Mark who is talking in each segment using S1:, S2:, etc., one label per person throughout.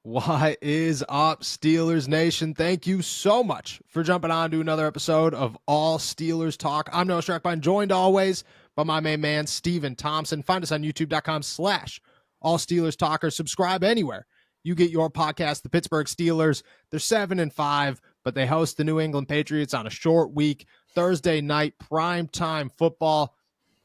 S1: What is up, Steelers Nation? Thank you so much for jumping on to another episode of All Steelers Talk. I'm Noah Strackbine, joined always by my main man, Steven Thompson. Find us on youtube.com/All Steelers Talker. Subscribe anywhere you get your podcast. The Pittsburgh Steelers, they're 7-5, but they host the New England Patriots on a short week, Thursday night, prime time football.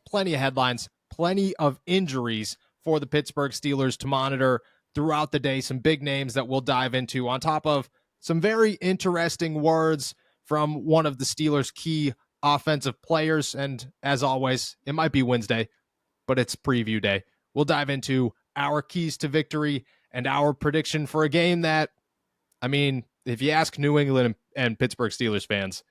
S1: Plenty of headlines, plenty of injuries for the Pittsburgh Steelers to monitor throughout the day. Some big names that we'll dive into, on top of some very interesting words from one of the Steelers' key offensive players. And as always, it might be Wednesday, but it's preview day. We'll dive into our keys to victory and our prediction for a game that, I mean, if you ask New England and Pittsburgh Steelers fans,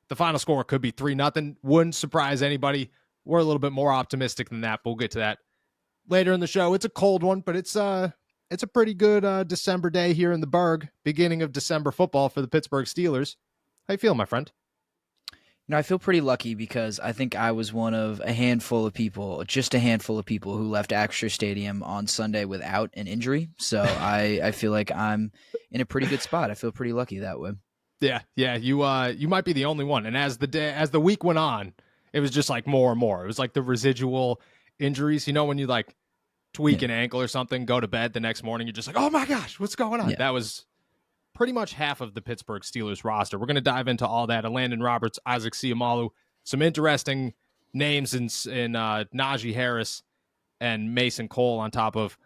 S1: the final score could be 3-0. Wouldn't surprise anybody. We're a little bit more optimistic than that, but we'll get to that later in the show. It's a cold one, but it's a pretty good December day here in the Burgh, beginning of December football for the Pittsburgh Steelers. How you feel, my friend?
S2: I feel pretty lucky because I think I was one of just a handful of people who left Acrisure Stadium on Sunday without an injury. So I feel like I'm in a pretty good spot. I feel pretty lucky that way.
S1: Yeah, you might be the only one. And as the week went on, it was just like more and more. It was like the residual injuries. You know, when you like tweak an ankle or something, go to bed the next morning, you're just like, oh my gosh, what's going on? Yeah. That was pretty much half of the Pittsburgh Steelers roster. We're going to dive into all that. Landon Roberts, Isaac Sealo, some interesting names in Najee Harris and Mason Cole, on top of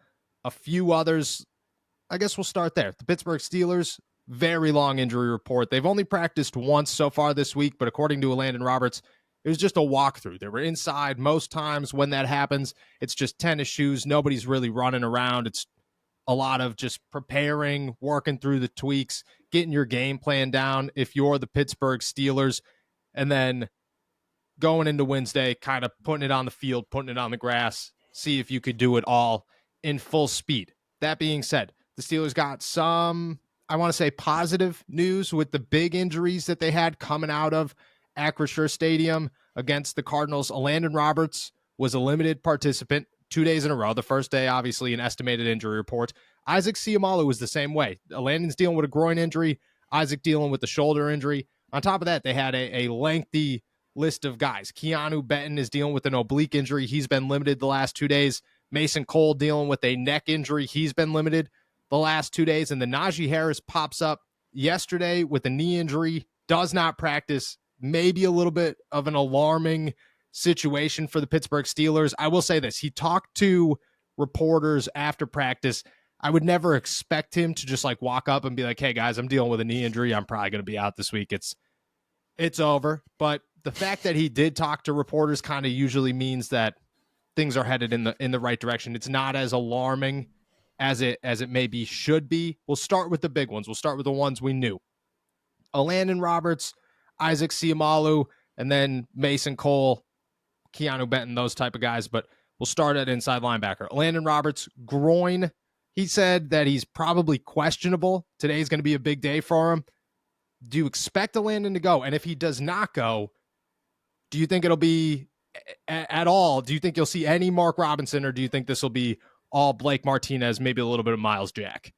S1: a few others. I guess we'll start there. The Pittsburgh Steelers, very long injury report. They've only practiced once so far this week, but according to Landon Roberts, it was just a walkthrough. They were inside. Most times when that happens, it's just tennis shoes. Nobody's really running around. It's a lot of just preparing, working through the tweaks, getting your game plan down if you're the Pittsburgh Steelers, and then going into Wednesday, kind of putting it on the field, putting it on the grass, see if you could do it all in full speed. That being said, the Steelers got some, I want to say, positive news with the big injuries that they had coming out of Acrisure Stadium against the Cardinals. Landon Roberts was a limited participant 2 days in a row. The first day, obviously, an estimated injury report. Isaac Sealo was the same way. Landon's dealing with a groin injury. Isaac dealing with the shoulder injury. On top of that, they had a lengthy list of guys. Keanu Benton is dealing with an oblique injury. He's been limited the last 2 days. Mason Cole dealing with a neck injury. He's been limited the last 2 days. And then Najee Harris pops up yesterday with a knee injury, does not practice. Maybe a little bit of an alarming situation for the Pittsburgh Steelers. I will say this. He talked to reporters after practice. I would never expect him to just like walk up and be like, hey guys, I'm dealing with a knee injury. I'm probably going to be out this week. It's over. But the fact that he did talk to reporters kind of usually means that things are headed in the right direction. It's not as alarming as it maybe should be. We'll start with the big ones. We'll start with the ones we knew. Landon Roberts, Isaac Sealo, and then Mason Cole, Keanu Benton, those type of guys. But we'll start at inside linebacker. Landon Roberts, groin. He said that he's probably questionable. Today's going to be a big day for him. Do you expect Landon to go? And if he does not go, do you think it'll be at all? Do you think you'll see any Mark Robinson, or do you think this will be all Blake Martinez, maybe a little bit of Miles Jack?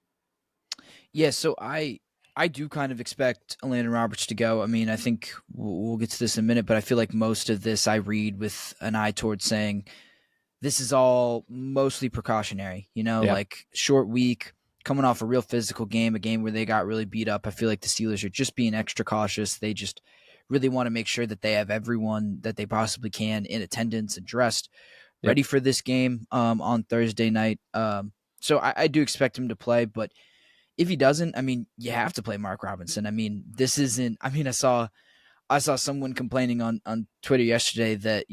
S2: Yeah, so I do kind of expect Landon Roberts to go. I mean, I think we'll get to this in a minute, but I feel like most of this I read with an eye towards saying this is all mostly precautionary, like short week, coming off a real physical game, a game where they got really beat up. I feel like the Steelers are just being extra cautious. They just really want to make sure that they have everyone that they possibly can in attendance and dressed, ready for this game on Thursday night. So I do expect him to play, but if he doesn't, I mean, you have to play Mark Robinson. I mean, this isn't. I mean, I saw someone complaining on Twitter yesterday that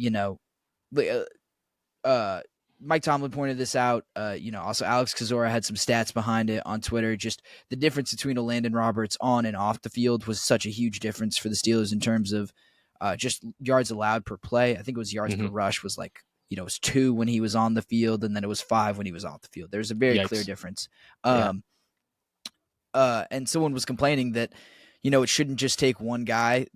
S2: Mike Tomlin pointed this out. Also Alex Kozora had some stats behind it on Twitter. Just the difference between Landon Roberts on and off the field was such a huge difference for the Steelers in terms of just yards allowed per play. I think it was yards per rush was like, it was 2 when he was on the field, and then it was 5 when he was off the field. There's a very clear difference. And someone was complaining that, it shouldn't just take one guy,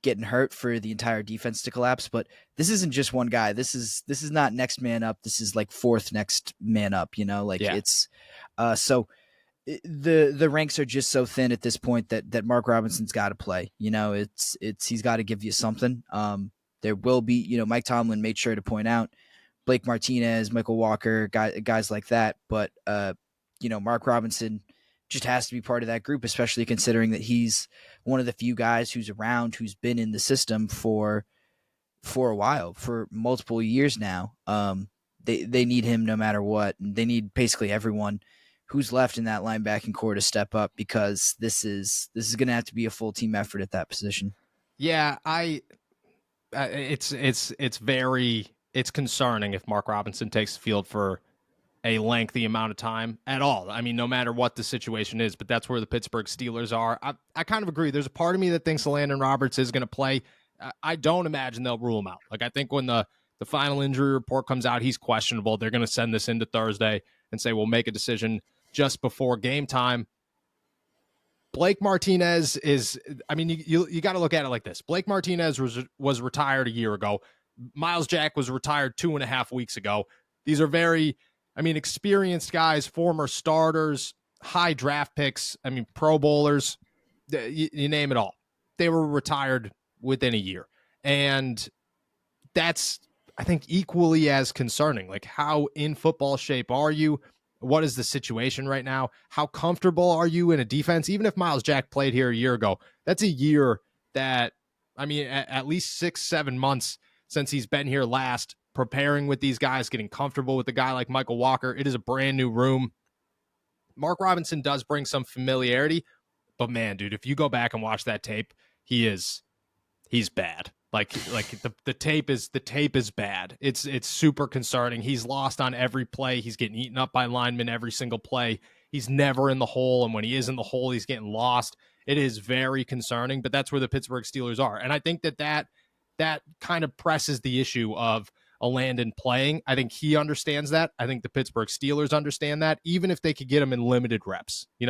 S2: getting hurt for the entire defense to collapse. But this isn't just one guy. This is not next man up. This is like fourth next man up, it's so the ranks are just so thin at this point that Mark Robinson's got to play. It's he's got to give you something. There will be, Mike Tomlin made sure to point out Blake Martinez, Michael Walker, guys like that. But Mark Robinson just has to be part of that group, especially considering that he's one of the few guys who's around, who's been in the system for a while, for multiple years now. They need him no matter what. And they need basically everyone who's left in that linebacking core to step up, because this is going to have to be a full team effort at that position.
S1: Yeah, it's concerning if Mark Robinson takes the field for a lengthy amount of time at all. I mean, no matter what the situation is, but that's where the Pittsburgh Steelers are. I kind of agree. There's a part of me that thinks Landon Roberts is going to play. I don't imagine they'll rule him out. Like, I think when the final injury report comes out, he's questionable. They're going to send this into Thursday and say, we'll make a decision just before game time. Blake Martinez is, I mean, you got to look at it like this. Blake Martinez was retired a year ago. Miles Jack was retired 2.5 weeks ago. These are very, experienced guys, former starters, high draft picks. Pro bowlers, you name it all. They were retired within a year. And that's, I think, equally as concerning. Like, how in football shape are you? What is the situation right now? How comfortable are you in a defense? Even if Miles Jack played here a year ago, that's a year that, at least 6-7 months since he's been here last, preparing with these guys, getting comfortable with a guy like Michael Walker. It is a brand new room. Mark Robinson does bring some familiarity, but man, dude, if you go back and watch that tape, he's bad. Like the tape is bad. It's super concerning. He's lost on every play. He's getting eaten up by linemen every single play. He's never in the hole, and when he is in the hole, he's getting lost. It is very concerning, but that's where the Pittsburgh Steelers are. And I think that kind of presses the issue of a Landon playing. I think he understands that. I think the Pittsburgh Steelers understand that, even if they could get him in limited reps. He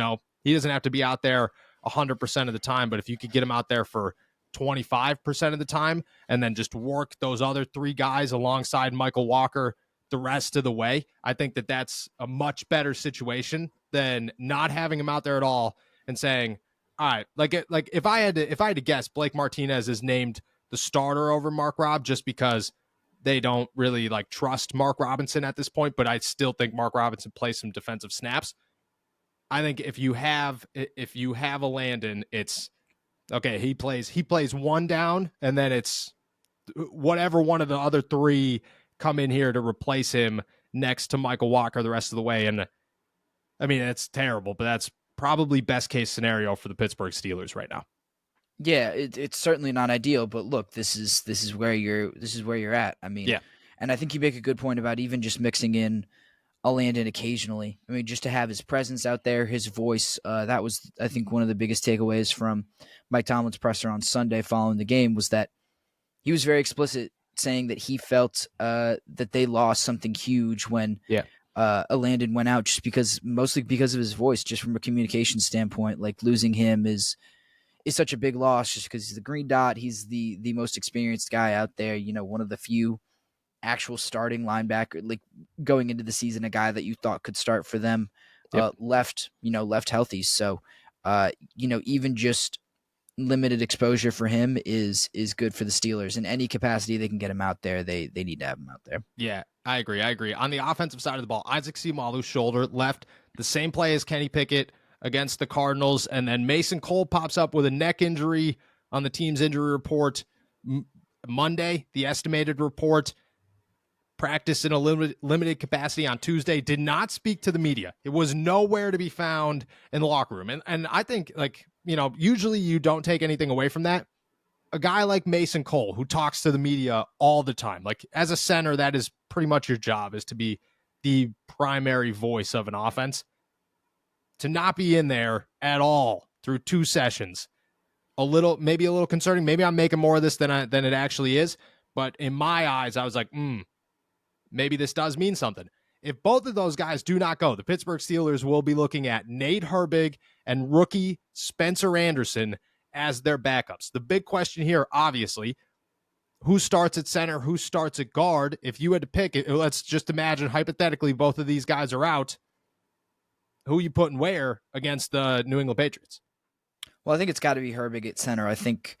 S1: doesn't have to be out there 100% of the time, but if you could get him out there for 25% of the time and then just work those other 3 guys alongside Michael Walker the rest of the way, I think that that's a much better situation than not having him out there at all and saying, all right, like if I had to guess, Blake Martinez is named the starter over Mark Rob just because they don't really trust Mark Robinson at this point, but I still think Mark Robinson plays some defensive snaps. I think if you have a Landon, it's okay, he plays one down, and then it's whatever one of the other 3 come in here to replace him next to Michael Walker the rest of the way. And it's terrible, but that's probably best case scenario for the Pittsburgh Steelers right now.
S2: Yeah, it's certainly not ideal, but look, this is where you're at.
S1: Yeah.
S2: And I think you make a good point about even just mixing in a Landon occasionally. Just to have his presence out there, his voice. That was, I think, one of the biggest takeaways from Mike Tomlin's presser on Sunday following the game, was that he was very explicit, saying that he felt that they lost something huge when Landon went out, mostly because of his voice, just from a communication standpoint. Like, losing him is such a big loss, just because he's the green dot. He's the most experienced guy out there. One of the few actual starting linebacker, like going into the season, a guy that you thought could start for them, left healthy. So, even just limited exposure for him is good for the Steelers. In any capacity they can get him out there, they need to have him out there.
S1: Yeah, I agree. On the offensive side of the ball, Isaac Sealo's shoulder left the same play as Kenny Pickett against the Cardinals, and then Mason Cole pops up with a neck injury on the team's injury report Monday, the estimated report. Practiced in a limited capacity on Tuesday, did not speak to the media. It was nowhere to be found in the locker room. And I think, usually you don't take anything away from that. A guy like Mason Cole, who talks to the media all the time, like, as a center, that is pretty much your job, is to be the primary voice of an offense. To not be in there at all through 2 sessions, maybe a little concerning. Maybe I'm making more of this than it actually is. But in my eyes, I was like, maybe this does mean something. If both of those guys do not go, the Pittsburgh Steelers will be looking at Nate Herbig and rookie Spencer Anderson as their backups. The big question here, obviously, who starts at center, who starts at guard? If you had to pick it, let's just imagine hypothetically both of these guys are out. who you putting where against the New England Patriots?
S2: Well, I think it's got to be Herbig at center. I think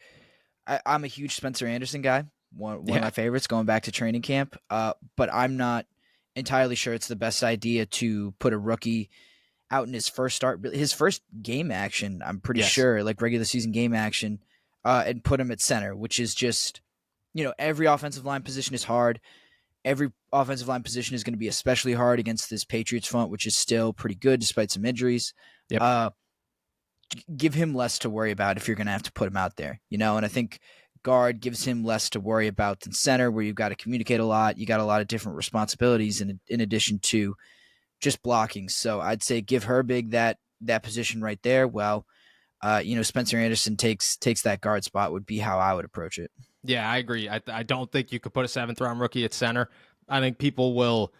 S2: I'm a huge Spencer Anderson guy, one of my favorites going back to training camp. But I'm not entirely sure it's the best idea to put a rookie out in his first game action. I'm pretty sure, like regular season game action, and put him at center, which is just, every offensive line position is hard. Every offensive line position is going to be especially hard against this Patriots front, which is still pretty good despite some injuries.
S1: Yep.
S2: Give him less to worry about if you're going to have to put him out there, and I think guard gives him less to worry about than center, where you've got to communicate a lot. You got a lot of different responsibilities in addition to just blocking. So I'd say give Herbig that position right there. Well, Spencer Anderson takes that guard spot would be how I would approach it.
S1: Yeah, I agree. I don't think you could put a 7th-round rookie at center. I think people will,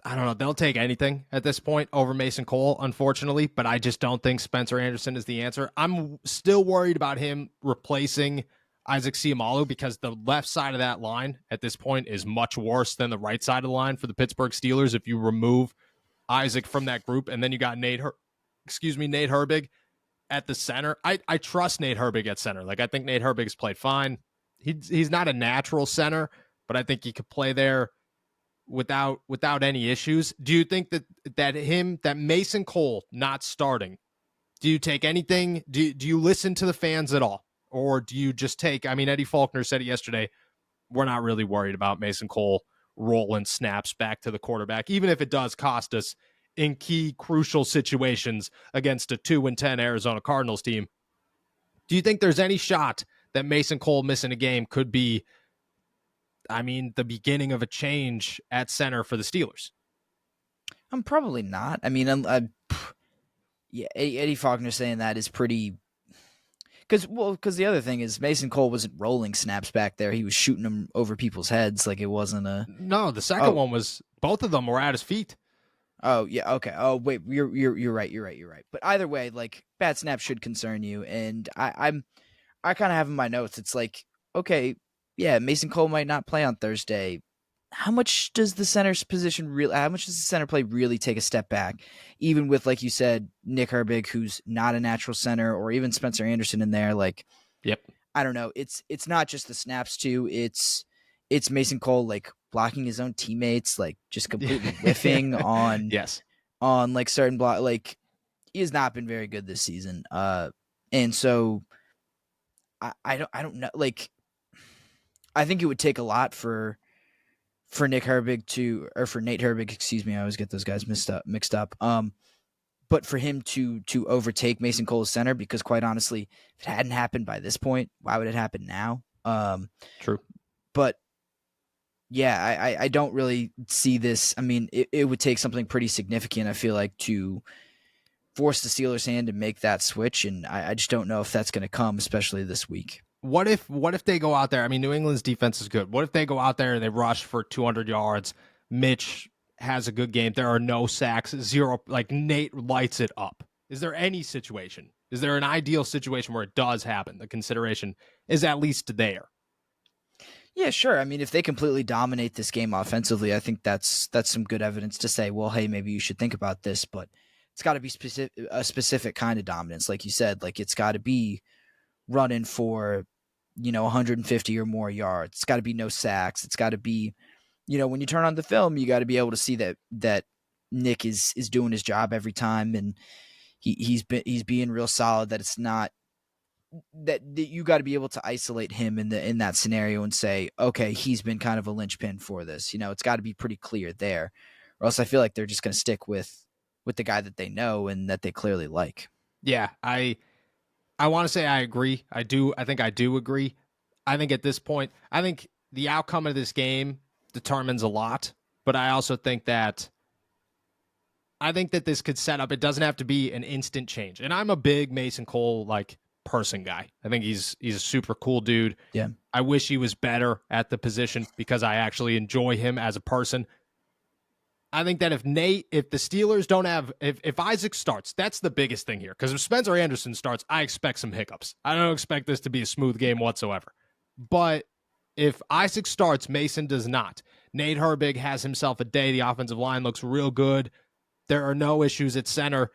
S1: I don't know, they'll take anything at this point over Mason Cole, unfortunately, but I just don't think Spencer Anderson is the answer. I'm still worried about him replacing Isaac Sealo because the left side of that line at this point is much worse than the right side of the line for the Pittsburgh Steelers if you remove Isaac from that group, and then you got Nate Herbig at the center. I trust Nate Herbig at center. Like, I think Nate Herbig's played fine. He's not a natural center, but I think he could play there without any issues. Do you think that Mason Cole not starting, do you take anything? Do you listen to the fans at all? Or do you just take, Eddie Faulkner said it yesterday, we're not really worried about Mason Cole rolling snaps back to the quarterback, even if it does cost us in key crucial situations against a 2-10 Arizona Cardinals team. Do you think there's any shot that Mason Cole missing a game could be, the beginning of a change at center for the Steelers?
S2: I'm probably not. Eddie Faulkner saying that is pretty, because the other thing is Mason Cole wasn't rolling snaps back there. He was shooting them over people's heads. Like, it wasn't a.
S1: No, the second one was, both of them were at his feet.
S2: Oh yeah, okay. Oh wait, you're right. You're right. But either way, like, bad snaps should concern you. And I kind of have in my notes. It's like, okay, yeah, Mason Cole might not play on Thursday. How much does the center's position really? How much does the center play really take a step back? Even with, like you said, Nick Herbig, who's not a natural center, or even Spencer Anderson in there. Like,
S1: yep.
S2: I don't know. It's not just the snaps too. It's Mason Cole, like, blocking his own teammates, like, just completely whiffing on on like certain block. Like, he has not been very good this season. And so I don't know. Like, I think it would take a lot for Nate Herbig, excuse me. I always get those guys mixed up. But for him to overtake Mason Cole as center, because quite honestly, if it hadn't happened by this point, why would it happen now?
S1: True.
S2: But yeah, I don't really see this. It would take something pretty significant, I feel like, to force the Steelers' hand to make that switch, and I just don't know if that's going to come, especially this week.
S1: What if they go out there? New England's defense is good. What if they go out there and they rush for 200 yards? Mitch has a good game. There are no sacks, zero. Like, Nate lights it up. Is there any situation? Is there an ideal situation where it does happen? The consideration is at least there.
S2: Yeah, sure. If they completely dominate this game offensively, I think that's some good evidence to say, well, hey, maybe you should think about this. But it's got to be a specific kind of dominance, like you said. Like, it's got to be running for 150 or more yards. It's got to be no sacks. It's got to be, when you turn on the film, you got to be able to see that Nick is doing his job every time, and he's being real solid. That it's not that you got to be able to isolate him in that scenario and say, okay, he's been kind of a linchpin for this. It's got to be pretty clear there, or else I feel like they're just going to stick with the guy that they know and that they clearly like.
S1: Yeah, I want to say I agree. I think I do agree. I think at this point, the outcome of this game determines a lot, but I also think that this could set up, it doesn't have to be an instant change. And I'm a big Mason Cole, like, person guy. I think he's a super cool dude.
S2: Yeah.
S1: I wish he was better at the position because I actually enjoy him as a person. I think that if the Steelers don't have, if Isaac starts, that's the biggest thing here. Because if Spencer Anderson starts, I expect some hiccups. I don't expect this to be a smooth game whatsoever. But if Isaac starts, Mason does not. Nate Herbig has himself a day. The offensive line looks real good. There are no issues at center.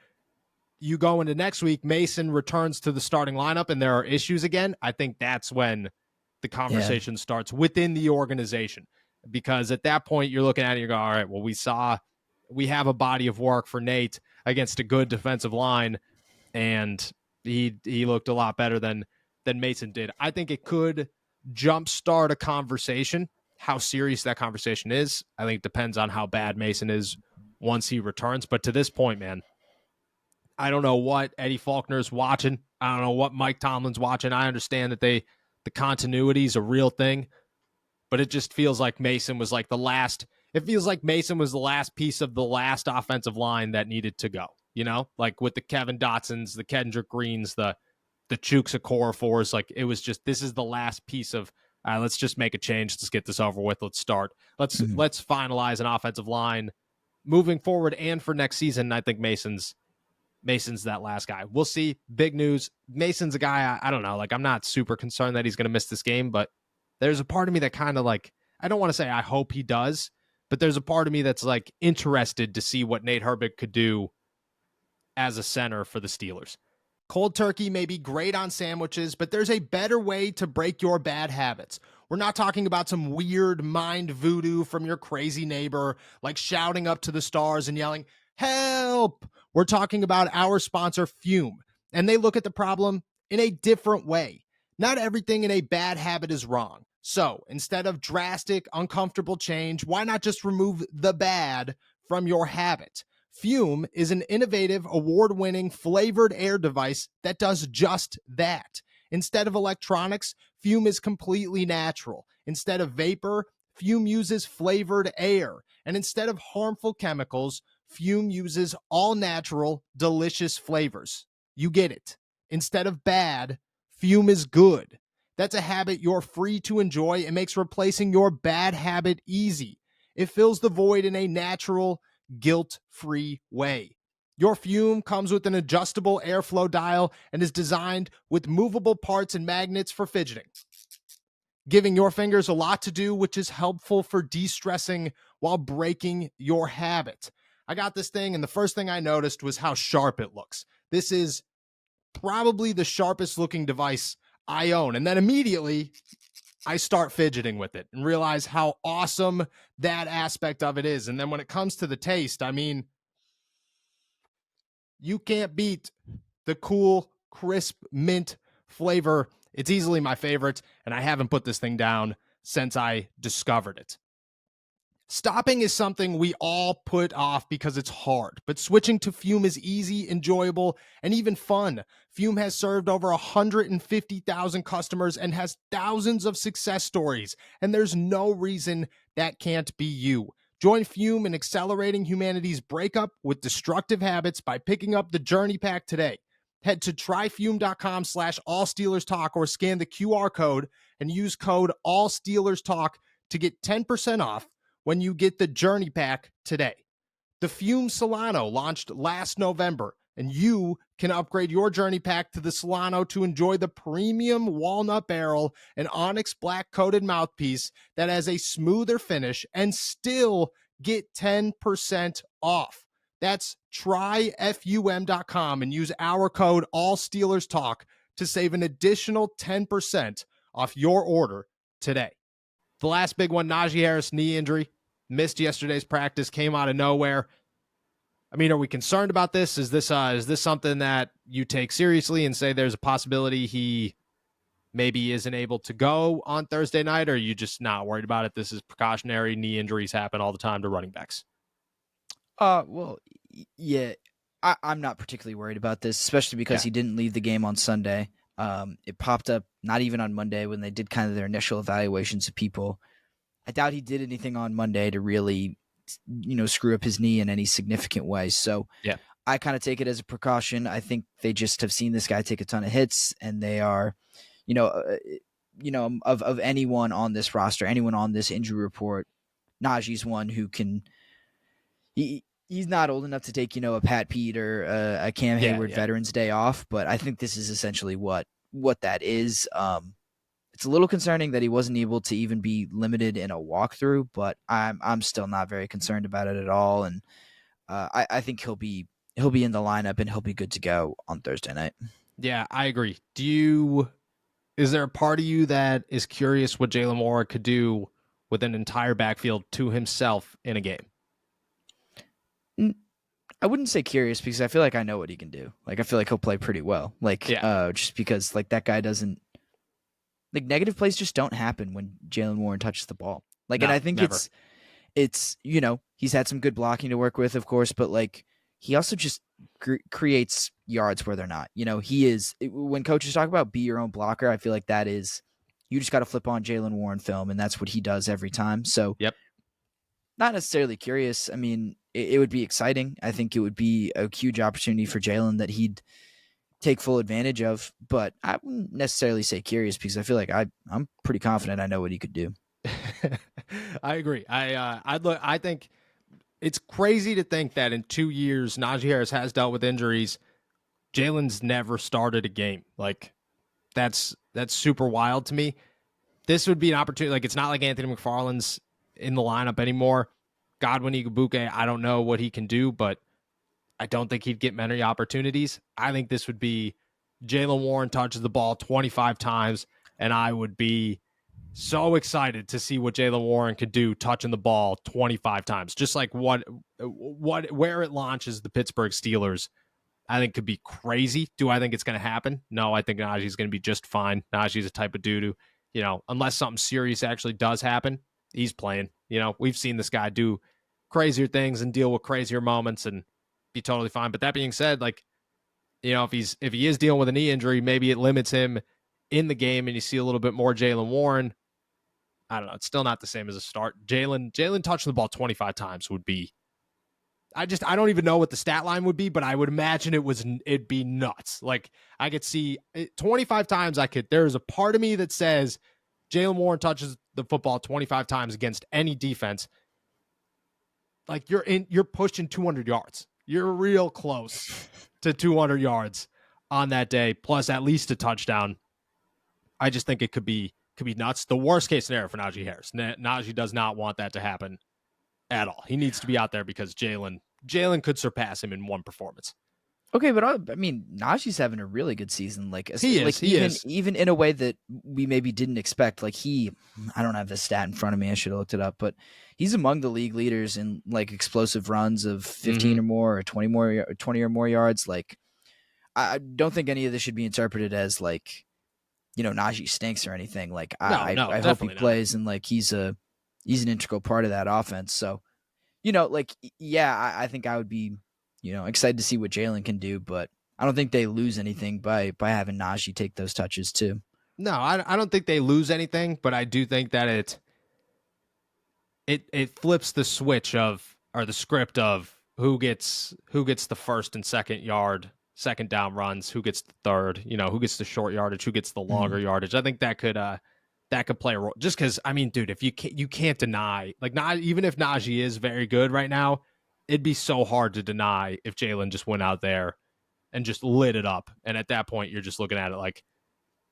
S1: You go into next week, Mason returns to the starting lineup and there are issues again. I think that's when the conversation starts within the organization, because at that point you're looking at it and you go, all right, well, we have a body of work for Nate against a good defensive line, and he looked a lot better than Mason did. I think it could jumpstart a conversation. How serious that conversation is, I think, depends on how bad Mason is once he returns. But to this point, man, I don't know what Eddie Faulkner's watching. I don't know what Mike Tomlin's watching. I understand that the continuity is a real thing, but it just feels like Mason was like the last. It feels like Mason was the last piece of the last offensive line that needed to go. You know, like with the Kevin Dotsons, the Kendrick Greens, the Chuksa Okorafor's. Like it was just, this is the last piece of. Let's just make a change. Let's get this over with. Let's start. Let's finalize an offensive line moving forward and for next season. I think Mason's that last guy. We'll see. Big news. Mason's a guy, I don't know. Like, I'm not super concerned that he's going to miss this game, but there's a part of me that kind of like, I don't want to say I hope he does, but there's a part of me that's like interested to see what Nate Herbig could do as a center for the Steelers. Cold turkey may be great on sandwiches, but there's a better way to break your bad habits. We're not talking about some weird mind voodoo from your crazy neighbor, like shouting up to the stars and yelling, "Help!" We're talking about our sponsor, Fume, and they look at the problem in a different way. Not everything in a bad habit is wrong. So instead of drastic, uncomfortable change, why not just remove the bad from your habit? Fume is an innovative, award-winning flavored air device that does just that. Instead of electronics, Fume is completely natural. Instead of vapor, Fume uses flavored air. And instead of harmful chemicals, Fume uses all-natural, delicious flavors. You get it. Instead of bad, Fume is good. That's a habit you're free to enjoy and makes replacing your bad habit easy. It fills the void in a natural, guilt-free way. Your Fume comes with an adjustable airflow dial and is designed with movable parts and magnets for fidgeting, giving your fingers a lot to do, which is helpful for de-stressing while breaking your habit. I got this thing, and the first thing I noticed was how sharp it looks. This is probably the sharpest looking device I own. And then immediately I start fidgeting with it and realize how awesome that aspect of it is. And then when it comes to the taste, I mean, you can't beat the cool, crisp mint flavor. It's easily my favorite, and I haven't put this thing down since I discovered it. Stopping is something we all put off because it's hard, but switching to Fume is easy, enjoyable, and even fun. Fume has served over 150,000 customers and has thousands of success stories, and there's no reason that can't be you. Join Fume in accelerating humanity's breakup with destructive habits by picking up the Journey Pack today. Head to tryfume.com/allsteelerstalk or scan the QR code and use code allsteelerstalk to get 10% off when you get the Journey Pack today. The Fume Sealo launched last November, and you can upgrade your Journey Pack to the Sealo to enjoy the premium walnut barrel and onyx black coated mouthpiece that has a smoother finish and still get 10% off. That's tryfum.com and use our code AllSteelersTalk to save an additional 10% off your order today. The last big one, Najee Harris knee injury. Missed yesterday's practice, came out of nowhere. I mean, are we concerned about this? Is this something that you take seriously and say there's a possibility he maybe isn't able to go on Thursday night, or are you just not worried about it? This is precautionary. Knee injuries happen all the time to running backs.
S2: Well, yeah, I'm not particularly worried about this, especially because he didn't leave the game on Sunday. It popped up not even on Monday when they did kind of their initial evaluations of people. I doubt he did anything on Monday to really, screw up his knee in any significant way. So
S1: yeah,
S2: I kind of take it as a precaution. I think they just have seen this guy take a ton of hits, and they are, of anyone on this roster, anyone on this injury report, Najee's one who can. He's not old enough to take, a Pat Pete or a Cam Hayward Veterans Day off, but I think this is essentially what that is. It's a little concerning that he wasn't able to even be limited in a walkthrough, but I'm still not very concerned about it at all. And I think he'll be in the lineup and he'll be good to go on Thursday night.
S1: Yeah, I agree. Is there a part of you that is curious what Jalen Warren could do with an entire backfield to himself in a game?
S2: I wouldn't say curious because I feel like I know what he can do. Like I feel like he'll play pretty well. Like
S1: Yeah.
S2: just because like that guy doesn't like negative plays just don't happen when Jalen Warren touches the ball. Like and
S1: No,
S2: I think
S1: never.
S2: it's he's had some good blocking to work with, of course, but like he also just creates yards where they're not. He is when coaches talk about be your own blocker. I feel like that is you just got to flip on Jalen Warren film, and that's what he does every time. So
S1: Yep.
S2: not necessarily curious. I mean, it would be exciting. I think it would be a huge opportunity for Jalen that he'd take full advantage of. But I wouldn't necessarily say curious because I feel like I'm pretty confident I know what he could do.
S1: I agree. I think it's crazy to think that in 2 years, Najee Harris has dealt with injuries. Jalen's never started a game. Like that's super wild to me. This would be an opportunity. Like it's not like Anthony McFarland's in the lineup anymore. Godwin Igwebuike, I don't know what he can do, but I don't think he'd get many opportunities. I think this would be Jalen Warren touches the ball 25 times, and I would be so excited to see what Jalen Warren could do touching the ball 25 times. Just like where it launches the Pittsburgh Steelers, I think could be crazy. Do I think it's going to happen? No, I think Najee's going to be just fine. Najee's a type of dude who, unless something serious actually does happen, he's playing. We've seen this guy do crazier things and deal with crazier moments and be totally fine. But that being said, like, if he is dealing with a knee injury, maybe it limits him in the game and you see a little bit more Jalen Warren. I don't know. It's still not the same as a start. Jalen touching the ball 25 times would be. I don't even know what the stat line would be, but I would imagine it'd be nuts. Like I could see 25 times. There's a part of me that says Jalen Warren touches the football 25 times against any defense. Like you're pushing 200 yards. You're real close to 200 yards on that day, plus at least a touchdown. I just think it could be nuts. The worst case scenario for Najee Harris. Najee does not want that to happen at all. He needs to be out there because Jalen could surpass him in one performance.
S2: Okay, but I mean, Najee's having a really good season. Like
S1: he is.
S2: Even in a way that we maybe didn't expect. Like I don't have the stat in front of me. I should have looked it up, but he's among the league leaders in like explosive runs of 15 or more, or 20 or more yards. Like I don't think any of this should be interpreted as like, Najee stinks or anything. Like I hope he plays and like he's an integral part of that offense. So, like I think I would be. Excited to see what Jalen can do, but I don't think they lose anything by having Najee take those touches too.
S1: No, I don't think they lose anything, but I do think that it flips the switch or the script of who gets the first and second down runs, who gets the third, who gets the short yardage, who gets the longer yardage. I think that could play a role. Just because, I mean, dude, if you can't deny, like, not even if Najee is very good right now, it'd be so hard to deny if Jalen just went out there and just lit it up. And at that point, you're just looking at it like,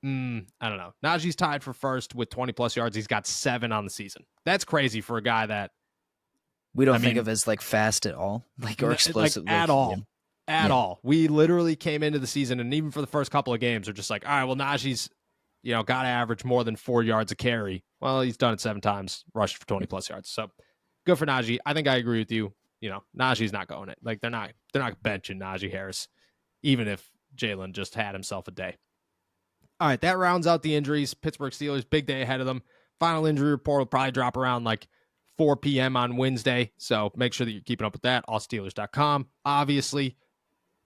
S1: I don't know. Najee's tied for first with 20 plus yards. He's got 7 on the season. That's crazy for a guy that
S2: we don't think of as like fast at all, like or explosive
S1: like, at all. At all. We literally came into the season, and even for the first couple of games, are just like, all right, well, Najee's got to average more than 4 yards a carry. Well, he's done it 7 times, rushed for 20 plus yards. So good for Najee. I think I agree with you. Najee's not going it. Like they're not benching Najee Harris, even if Jalen just had himself a day. All right, that rounds out the injuries. Pittsburgh Steelers, big day ahead of them. Final injury report will probably drop around like 4 p.m. on Wednesday. So make sure that you're keeping up with that. Allsteelers.com. Obviously,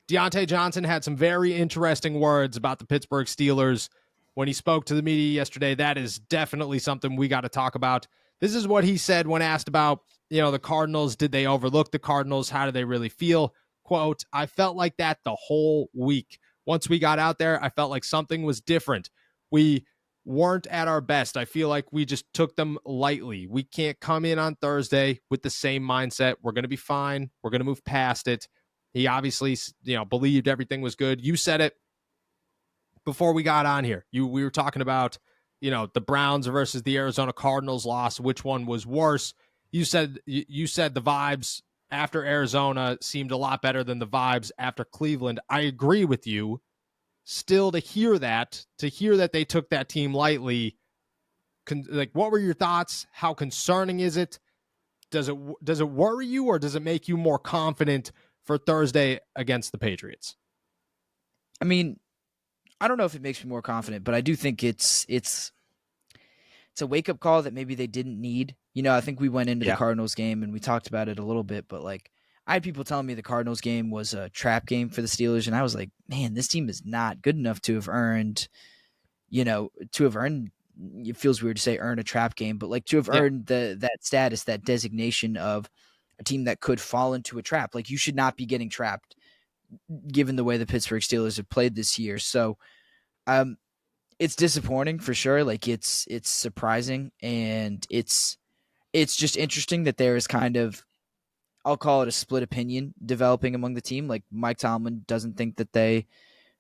S1: Deontay Johnson had some very interesting words about the Pittsburgh Steelers when he spoke to the media yesterday. That is definitely something we got to talk about. This is what he said when asked about, the Cardinals. Did they overlook the Cardinals? How do they really feel? Quote, I felt like that the whole week. Once we got out there, I felt like something was different. We weren't at our best. I feel like we just took them lightly. We can't come in on Thursday with the same mindset. We're going to be fine. We're going to move past it. He obviously, believed everything was good. You said it before we got on here. We were talking about, the Browns versus the Arizona Cardinals loss. Which one was worse? You said the vibes after Arizona seemed a lot better than the vibes after Cleveland. I agree with you. Still, to hear that they took that team lightly, like, what were your thoughts? How concerning is it? Does it worry you, or does it make you more confident for Thursday against the Patriots?
S2: I mean, I don't know if it makes me more confident, but I do think it's a wake up call that maybe they didn't need. I think we went into the
S1: Yeah.
S2: Cardinals game and we talked about it a little bit, but like I had people telling me the Cardinals game was a trap game for the Steelers, and I was like, man, this team is not good enough to have earned, it feels weird to say earn a trap game, but like to have
S1: Yeah.
S2: earned that status, that designation of a team that could fall into a trap. Like you should not be getting trapped given the way the Pittsburgh Steelers have played this year. So um it's disappointing for sure. Like it's surprising, and it's just interesting that there is kind of, I'll call it a split opinion developing among the team. Like Mike Tomlin doesn't think that they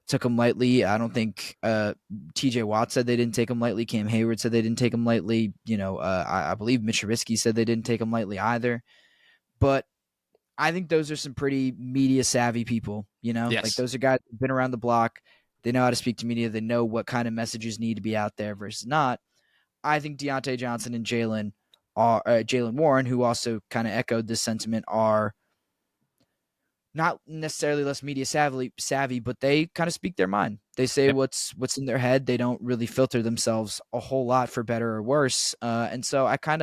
S2: took him lightly. I don't think TJ Watt said they didn't take him lightly. Cam Hayward said they didn't take him lightly. I believe Mitch Trubisky said they didn't take him lightly either. But I think those are some pretty media savvy people, like
S1: Yes.
S2: those are guys who've been around the block. They know how to speak to media. They know what kind of messages need to be out there versus not. I think Deontay Johnson and Jalen Warren, who also kind of echoed this sentiment, are not necessarily less media savvy, but they kind of speak their mind. They say
S1: Yep.
S2: what's in their head. They don't really filter themselves a whole lot for better or worse. And so and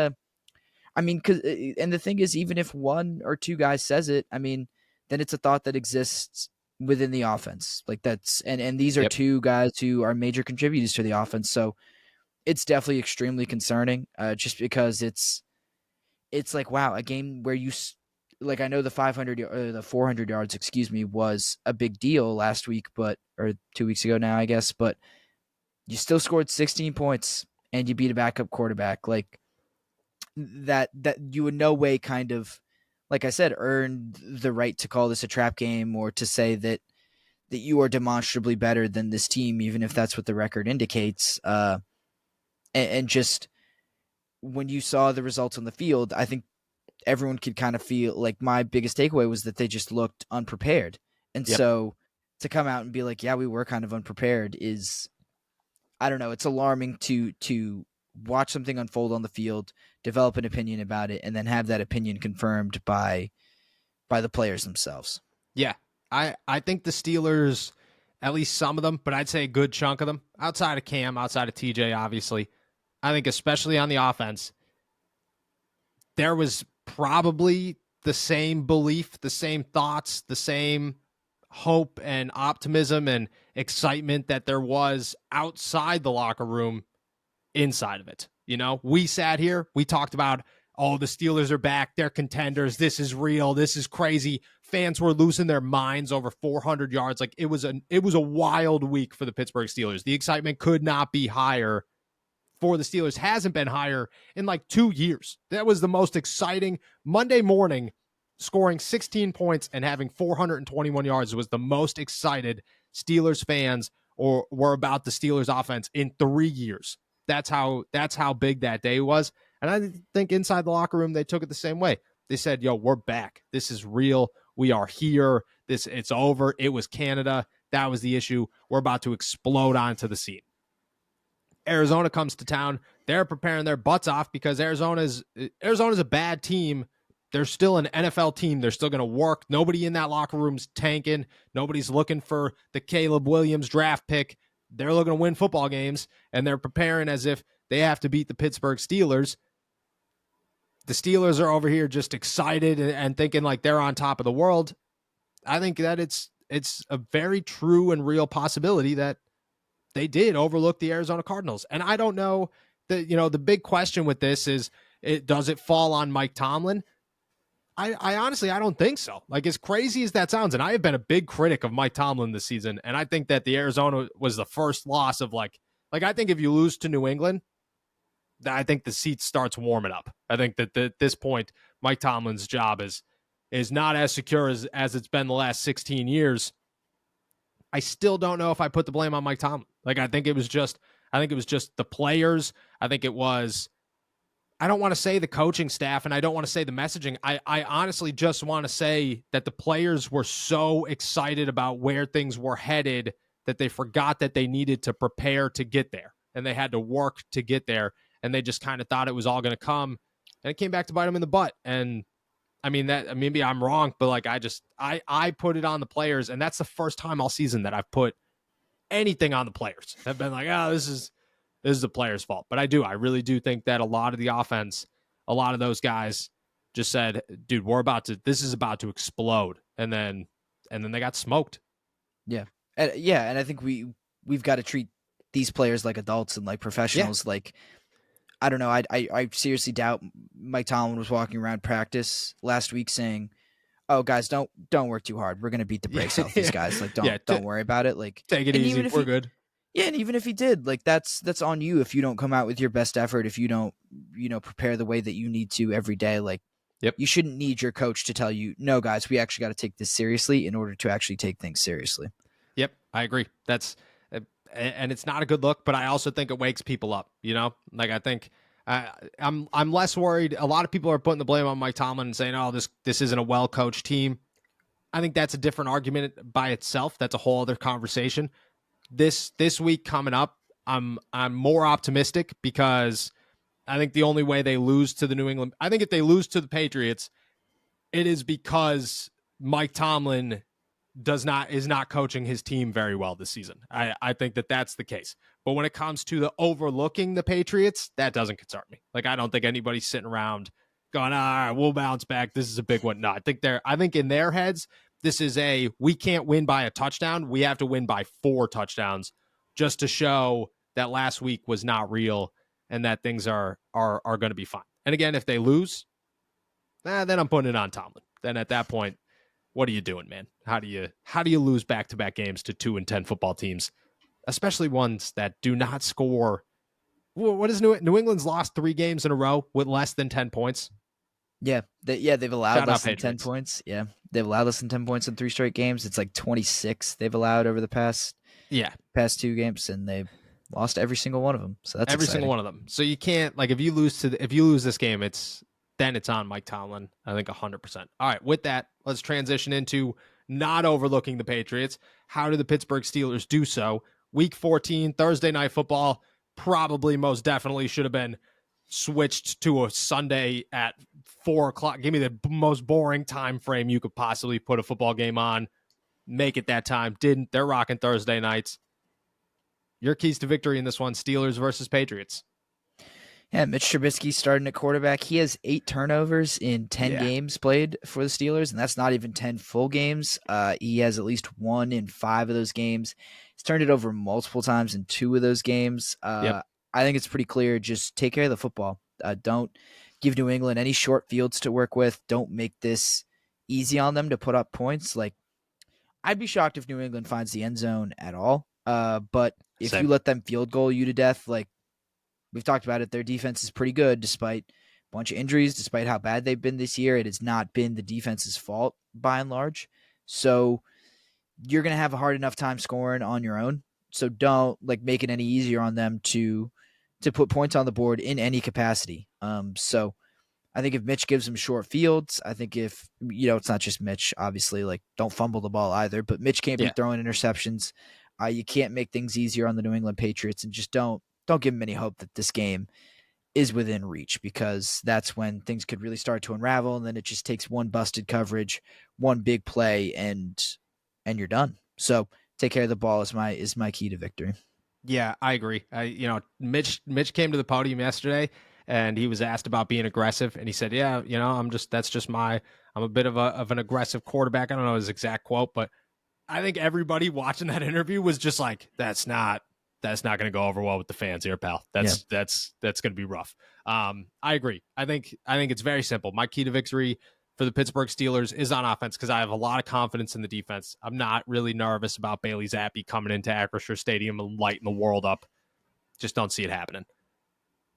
S2: the thing is, even if one or two guys says it, then it's a thought that exists within the offense. Like and these are
S1: Yep.
S2: two guys who are major contributors to the offense. So it's definitely extremely concerning, just because it's like, wow, a game where like, I know the 500 or the 400 yards, excuse me, was a big deal last week, or 2 weeks ago now, I guess, but you still scored 16 points and you beat a backup quarterback. Like that you in no way kind of, like I said, earned the right to call this a trap game or to say that you are demonstrably better than this team, even if that's what the record indicates. And just when you saw the results on the field, I think everyone could kind of feel like my biggest takeaway was that they just looked unprepared. And
S1: Yep.
S2: so to come out and be like, yeah, we were kind of unprepared is, I don't know, it's alarming to watch something unfold on the field, develop an opinion about it, and then have that opinion confirmed by the players themselves.
S1: Yeah. I think the Steelers, at least some of them, but I'd say a good chunk of them, outside of Cam, outside of TJ, obviously, I think especially on the offense, there was probably the same belief, the same thoughts, the same hope and optimism and excitement that there was outside the locker room inside of it. We sat here, we talked about, oh, the Steelers are back, they're contenders, this is real, this is crazy. Fans were losing their minds over 400 yards. Like it was a wild week for the Pittsburgh Steelers. The excitement could not be higher for the Steelers, hasn't been higher in like 2 years. That was the most exciting Monday morning. Scoring 16 points and having 421 yards was the most excited Steelers fans were about the Steelers offense in 3 years. That's how big that day was. And I think inside the locker room, they took it the same way. They said, yo, we're back. This is real. We are here. It's over. It was Canada. That was the issue. We're about to explode onto the scene. Arizona comes to town. They're preparing their butts off because Arizona's a bad team. They're still an NFL team. They're still going to work. Nobody in that locker room's tanking. Nobody's looking for the Caleb Williams draft pick. They're looking to win football games, and they're preparing as if they have to beat the Pittsburgh Steelers. The Steelers are over here just excited and thinking like they're on top of the world. I think that it's a very true and real possibility that they did overlook the Arizona Cardinals. And I don't know the big question with this is, does it fall on Mike Tomlin? I honestly, I don't think so. Like, as crazy as that sounds, and I have been a big critic of Mike Tomlin this season, and I think that the Arizona was the first loss of like I think if you lose to New England, I think the seat starts warming up. I think that at this point, Mike Tomlin's job is not as secure as it's been the last 16 years. I still don't know if I put the blame on Mike Tomlin. Like, I think it was just the players. I think it was I don't want to say the coaching staff and I don't want to say the messaging. I honestly just want to say that the players were so excited about where things were headed that they forgot that they needed to prepare to get there and they had to work to get there. And they just kind of thought it was all going to come, and it came back to bite them in the butt. And I mean, that maybe I'm wrong, but like I put it on the players, and that's the first time all season that I've put anything on the players. I've been like, oh, this is the players' fault. But I really do think that a lot of the offense, a lot of those guys just said, dude, this is about to explode. And then they got smoked.
S2: Yeah. And I think we've got to treat these players like adults and like professionals. Yeah. Like, I don't know. I seriously doubt Mike Tomlin was walking around practice last week saying, "Oh, guys, don't work too hard. We're gonna beat the brakes off these guys. Like, don't worry about it. Like,
S1: take it easy. We're good."
S2: Yeah, and even if he did, like, that's on you if you don't come out with your best effort. If you don't, prepare the way that you need to every day. Like, you shouldn't need your coach to tell you, "No, guys, we actually got to take this seriously in order to actually take things seriously."
S1: Yep, I agree. And it's not a good look, but I also think it wakes people up. Like I think I'm less worried. A lot of people are putting the blame on Mike Tomlin and saying, "Oh, this isn't a well coached team." I think that's a different argument by itself. That's a whole other conversation. This week coming up, I'm more optimistic because I think the only way they lose to the New England, I think if they lose to the Patriots, it is because Mike Tomlin is not coaching his team very well this season. I think that's the case. But when it comes to the overlooking the Patriots, that doesn't concern me. Like, I don't think anybody's sitting around going, all right, we'll bounce back. This is a big one. No, I think in their heads, this is we can't win by a touchdown. We have to win by 4 touchdowns just to show that last week was not real and that things are going to be fine. And again, if they lose, then I'm putting it on Tomlin. Then at that point, what are you doing, man? How do you lose back-to-back games to 2-10 football teams, especially ones that do not score? What is New England's lost 3 games in a row with less than 10 points?
S2: Yeah, they've allowed less than 10 points. Yeah, they've allowed less than 10 points in 3 straight games. It's like 26 they've allowed over the past 2 games, and they've lost every single one of them. So that's
S1: every
S2: exciting.
S1: Single one of them. So you can't, like, if you lose this game, then it's on Mike Tomlin, I think 100%. All right, with that, let's transition into not overlooking the Patriots. How do the Pittsburgh Steelers do so? Week 14, Thursday Night Football, probably most definitely should have been switched to a Sunday at 4 o'clock. Give me the most boring time frame you could possibly put a football game on. Make it that time. Didn't. They're rocking Thursday nights. Your keys to victory in this one, Steelers versus Patriots.
S2: Yeah, Mitch Trubisky starting at quarterback. He has 8 turnovers in 10 games played for the Steelers, and that's not even 10 full games. He has at least 1 in 5 of those games. He's turned it over multiple times in 2 of those games. I think it's pretty clear. Just take care of the football. Don't give New England any short fields to work with. Don't make this easy on them to put up points. Like, I'd be shocked if New England finds the end zone at all. But if you let them field goal you to death, like we've talked about it, their defense is pretty good despite a bunch of injuries, despite how bad they've been this year. It has not been the defense's fault by and large. So you're going to have a hard enough time scoring on your own. So don't make it any easier on them to put points on the board in any capacity. So I think if Mitch gives them short fields, I think if, it's not just Mitch, obviously, like, don't fumble the ball either, but Mitch can't be throwing interceptions. You can't make things easier on the New England Patriots, and just don't give them any hope that this game is within reach, because that's when things could really start to unravel. And then it just takes one busted coverage, one big play, and you're done. So take care of the ball is my key to victory.
S1: Yeah, I agree. Mitch came to the podium yesterday and he was asked about being aggressive, and he said, "Yeah, I'm a bit of an aggressive quarterback." I don't know his exact quote, but I think everybody watching that interview was just like, "That's not going to go over well with the fans here, pal. That's going to be rough." I agree. I think it's very simple. My key to victory for the Pittsburgh Steelers is on offense because I have a lot of confidence in the defense. I'm not really nervous about Bailey Zappi coming into Acrisure Stadium and lighting the world up. Just don't see it happening.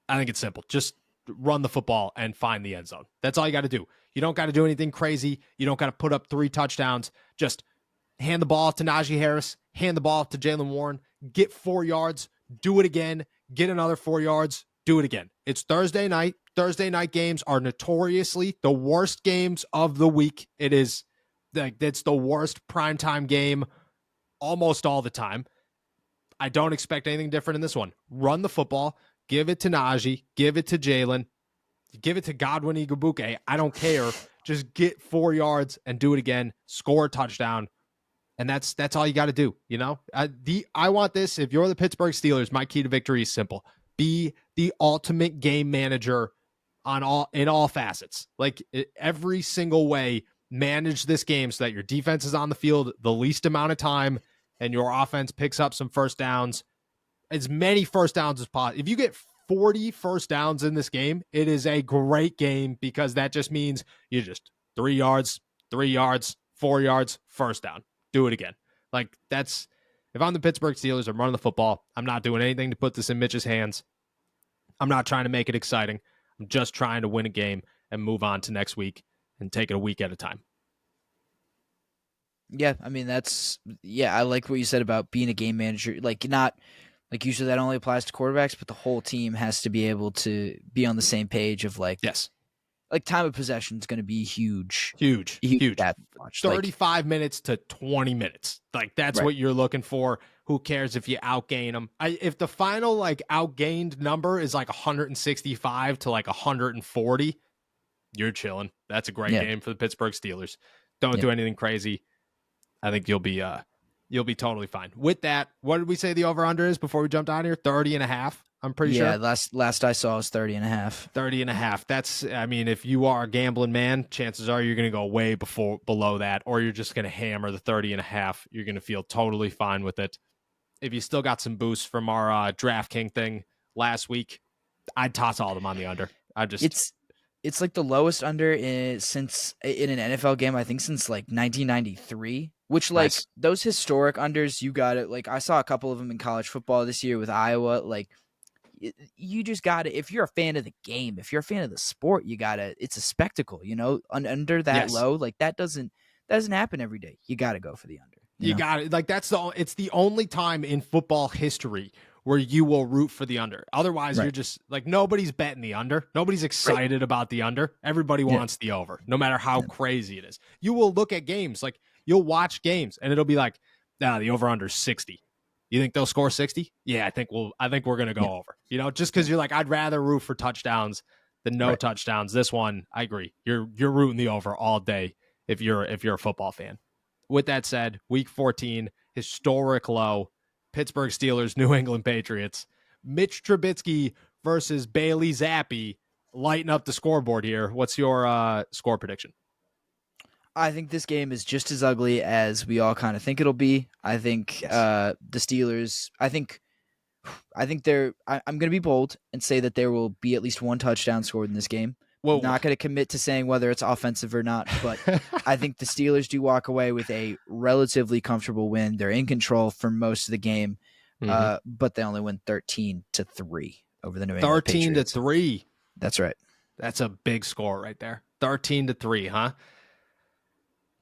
S1: I think it's simple. Just run the football and find the end zone. That's all you got to do. You don't got to do anything crazy. You don't got to put up 3 touchdowns. Just hand the ball off to Najee Harris, hand the ball off to Jaylen Warren, get 4 yards, do it again, get another 4 yards, do it again. It's Thursday night. Thursday night games are notoriously the worst games of the week. It's the worst primetime game almost all the time. I don't expect anything different in this one. Run the football, give it to Najee, give it to Jalen, give it to Godwin Igwebuike. I don't care. Just get 4 yards and do it again. Score a touchdown. And that's all you got to do. I want this. If you're the Pittsburgh Steelers, my key to victory is simple: be the ultimate game manager in all facets. Like every single way, manage this game so that your defense is on the field the least amount of time and your offense picks up some first downs, as many first downs as possible. If you get 40 first downs in this game, it is a great game, because that just means you just 3 yards, 4 yards, first down. Do it again. Like, if I'm the Pittsburgh Steelers, I'm running the football. I'm not doing anything to put this in Mitch's hands. I'm not trying to make it exciting. I'm just trying to win a game and move on to next week and take it a week at a time.
S2: Yeah, I mean, I like what you said about being a game manager. Like, not like you said, that only applies to quarterbacks, but the whole team has to be able to be on the same page of
S1: yes.
S2: Like, time of possession is going to be huge.
S1: 35 minutes to 20 minutes. Like, that's what you're looking for. Who cares if you outgain them? If the final outgained number is 165 to 140, you're chilling. That's a great game for the Pittsburgh Steelers. Don't do anything crazy. I think you'll be totally fine. With that, what did we say the over-under is before we jumped on here? 30.5. I'm pretty sure.
S2: Yeah, last I saw was 30.5.
S1: 30.5. That's, I mean, if you are a gambling man, chances are you're going to go way below that, or you're just going to hammer the 30.5. You're going to feel totally fine with it. If you still got some boosts from our DraftKings thing last week, I'd toss all of them on the under.
S2: It's like the lowest under since in an NFL game, I think since 1993, which
S1: Nice.
S2: Those historic unders, you got it. I saw a couple of them in college football this year with Iowa. You just got it. If you're a fan of the game, if you're a fan of the sport, you got it. It's a spectacle, under that low, that doesn't happen every day. You got to go for the under.
S1: You got it. It's the only time in football history where you will root for the under. Otherwise, you're just nobody's betting the under. Nobody's excited about the under. Everybody wants the over, no matter how crazy it is. You will look at games, you'll watch games, and it'll be the over under 60. You think they'll score 60? Yeah, I think we're gonna go over. Just because you're I'd rather root for touchdowns than no touchdowns. This one, I agree. You're rooting the over all day if you're a football fan. With that said, week 14, historic low. Pittsburgh Steelers, New England Patriots. Mitch Trubisky versus Bailey Zappi. Lighten up the scoreboard here. What's your score prediction?
S2: I think this game is just as ugly as we all kind of think it'll be. I think the Steelers, I'm going to be bold and say that there will be at least one touchdown scored in this game.
S1: Whoa.
S2: Not going to commit to saying whether it's offensive or not, but I think the Steelers do walk away with a relatively comfortable win. They're in control for most of the game, but they only win 13-3 over the New England Patriots.
S1: 13-3.
S2: That's right.
S1: That's a big score right there. 13-3, huh?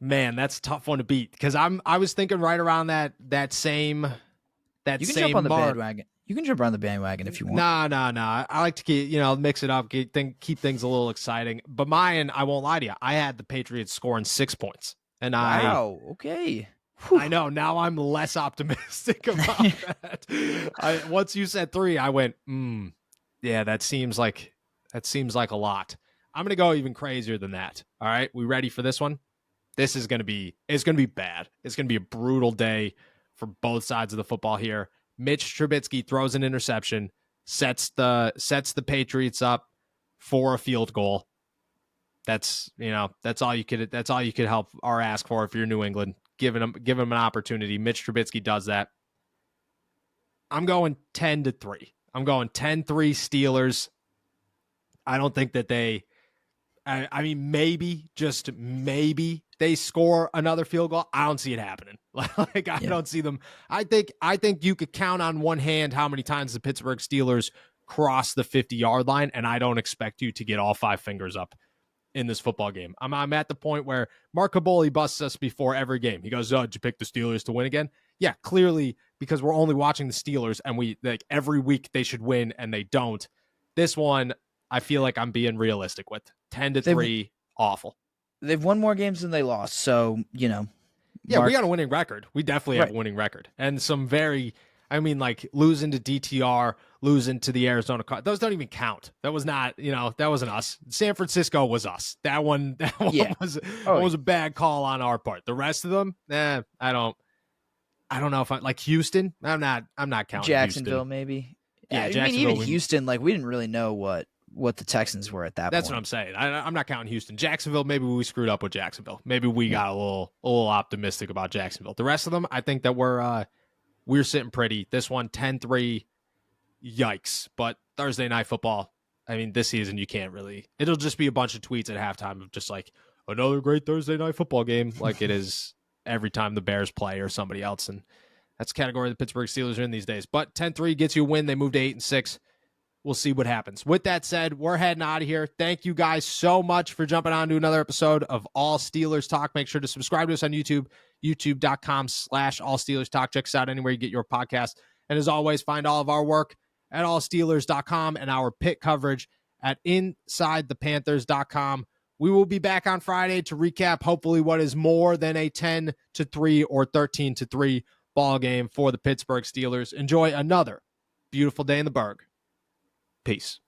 S1: Man, that's a tough one to beat, because I was thinking right around that same
S2: you can jump on the bandwagon. You can jump around the bandwagon if you want.
S1: Nah. I like to keep, mix it up, keep things a little exciting. But mine, I won't lie to you, I had the Patriots scoring 6 points. And
S2: wow, okay.
S1: I know, now I'm less optimistic about that. Once you said 3, I went, yeah, that seems like a lot. I'm going to go even crazier than that. All right, we ready for this one? It's going to be bad. It's going to be a brutal day for both sides of the football here. Mitch Trubisky throws an interception, sets the Patriots up for a field goal. That's all you could help or ask for if you're New England. Give him an opportunity. Mitch Trubisky does that. I'm going 10-3. I'm going 10-3 Steelers. I don't think that they. I mean, maybe, just maybe, they score another field goal. I don't see it happening. I don't see them. I think you could count on one hand how many times the Pittsburgh Steelers cross the 50-yard line, and I don't expect you to get all 5 fingers up in this football game. I'm at the point where Mark Caboli busts us before every game. He goes, did you pick the Steelers to win again? Yeah, clearly, because we're only watching the Steelers, and we every week they should win, and they don't. This one, I feel like I'm being realistic with. 10-3, awful.
S2: They've won more games than they lost, so
S1: Yeah, we got a winning record. We definitely have a winning record. And some very, I mean, like losing to DTR, losing to the Arizona Cardinals. Those don't even count. That was not, that wasn't us. San Francisco was us. That one was a bad call on our part. The rest of them, I don't know if I like Houston. I'm not counting
S2: Jacksonville,
S1: Houston.
S2: maybe.
S1: Yeah,
S2: I
S1: Jacksonville.
S2: mean, even Houston, like we didn't really know what the Texans were at that point.
S1: That's what I'm saying. I'm not counting Houston. Jacksonville, maybe we screwed up with Jacksonville. Maybe we got a little optimistic about Jacksonville. The rest of them, I think that we're sitting pretty. This one, 10-3, yikes. But Thursday Night Football, I mean, this season you can't really. It'll just be a bunch of tweets at halftime of just like, another great Thursday Night Football game, like it is every time the Bears play or somebody else. And that's the category the Pittsburgh Steelers are in these days. But 10-3 gets you a win. They moved to 8-6. We'll see what happens. With that said, we're heading out of here. Thank you guys so much for jumping on to another episode of All Steelers Talk. Make sure to subscribe to us on YouTube, youtube.com/All Steelers Talk. Check us out anywhere you get your podcast. And as always, find all of our work at allsteelers.com and our pit coverage at insidethepanthers.com. We will be back on Friday to recap hopefully what is more than a 10-3 or 13-3 ball game for the Pittsburgh Steelers. Enjoy another beautiful day in the Berg. Peace.